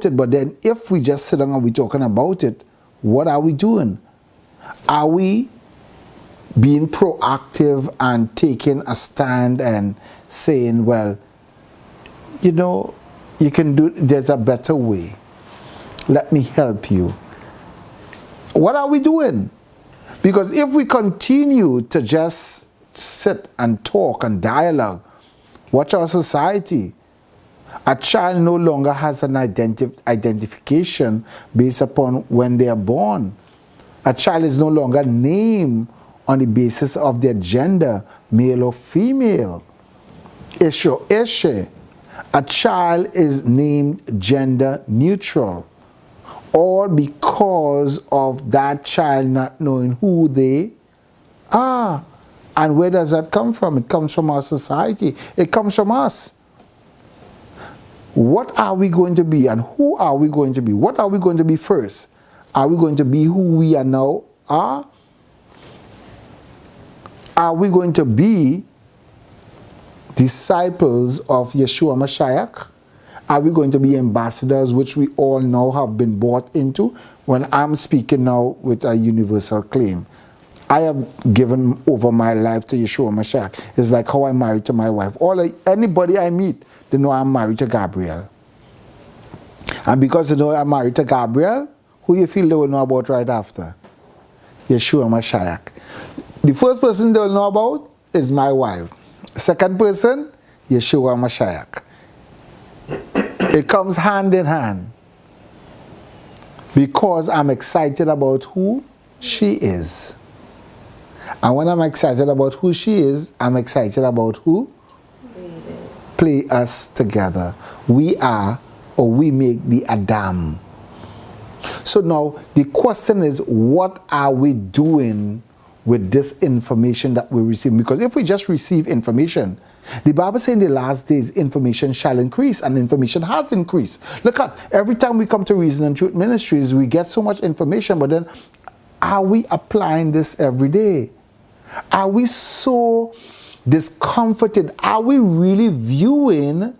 it. But then if we just sit down and we're talking about it, what are we doing? Are we being proactive and taking a stand and saying, well, you know, you can do, there's a better way. Let me help you. What are we doing? Because if we continue to just sit and talk and dialogue, watch our society. A child no longer has an identification based upon when they are born. A child is no longer named on the basis of their gender, male or female. Ishe. A child is named gender neutral. All because of that child not knowing who they are. And where does that come from? It comes from our society. It comes from us. What are we going to be and who are we going to be? What are we going to be first? Are we going to be who we are now are? Are we going to be disciples of Yashuah Mashiach? Are we going to be ambassadors, which we all now have been bought into? When I'm speaking now with a universal claim, I have given over my life to Yashuah Mashiach. It's like how I'm married to my wife. Anybody I meet, they know I'm married to Gabriel. And because they know I'm married to Gabriel, who you feel they will know about right after? Yashuah Mashiach. The first person they will know about is my wife. Second person, Yashuah Mashiach. It comes hand in hand. Because I'm excited about who she is. And when I'm excited about who she is, I'm excited about who? Play us together. We are, or we make the Adam. So now the question is, what are we doing with this information that we receive? Because if we just receive information, the Bible says in the last days information shall increase, and information has increased. Look at, every time we come to Reason and Truth Ministries, we get so much information, but then are we applying this every day? Are we so discomforted? Are we really viewing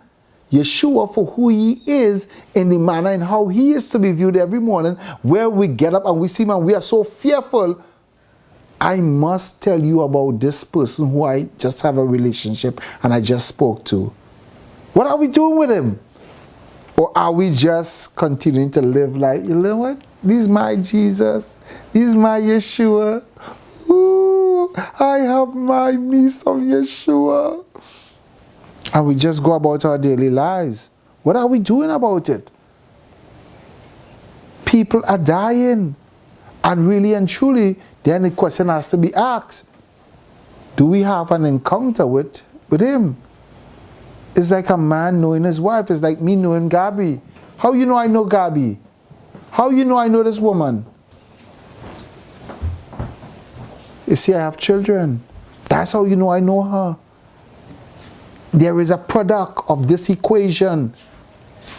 Yeshua for who he is in the manner and how he is to be viewed every morning, where we get up and we see him and we are so fearful? I must tell you about this person who I just have a relationship and I just spoke to. What are we doing with him? Or are we just continuing to live like, you know what? This is my Jesus. This is my Yeshua. Ooh, I have me some Yeshua. And we just go about our daily lives. What are we doing about it? People are dying. And really and truly, then the question has to be asked. Do we have an encounter with him? It's like a man knowing his wife. It's like me knowing Gabi. How you know I know Gabi? How you know I know this woman? You see, I have children. That's how you know I know her. There is a product of this equation.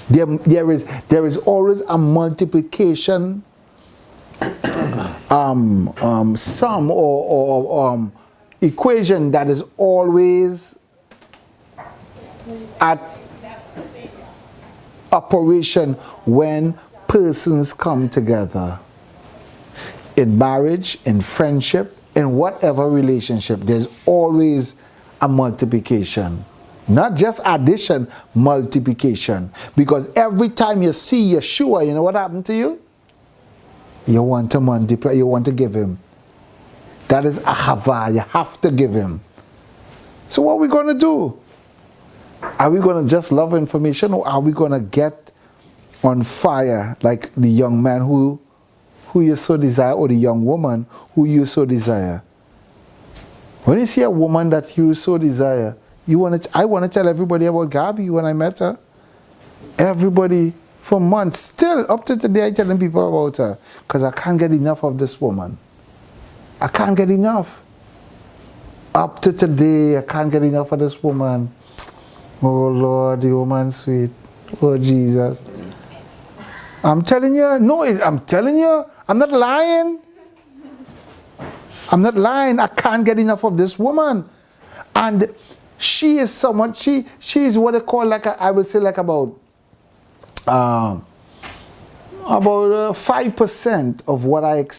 There is always a multiplication sum or equation that is always at operation when persons come together. In marriage, in friendship, in whatever relationship, there's always a multiplication. Not just addition, multiplication. Because every time you see Yeshua, you know what happened to you? You want to multiply, you want to give him. That is ahava, you have to give him. So what are we going to do? Are we going to just love information, or are we going to get on fire like the young man who you so desire, or the young woman who you so desire? When you see a woman that you so desire, I want to tell everybody about Gabi when I met her. Everybody for months, still up to today, I'm telling people about her because I can't get enough of this woman. I can't get enough. Up to today, I can't get enough of this woman. Oh Lord, the woman sweet. Oh Jesus. I'm telling you, no, I'm telling you, I'm not lying. I'm not lying. I can't get enough of this woman. And she is someone, she is what they call like I would say like about about 5% of what I expect.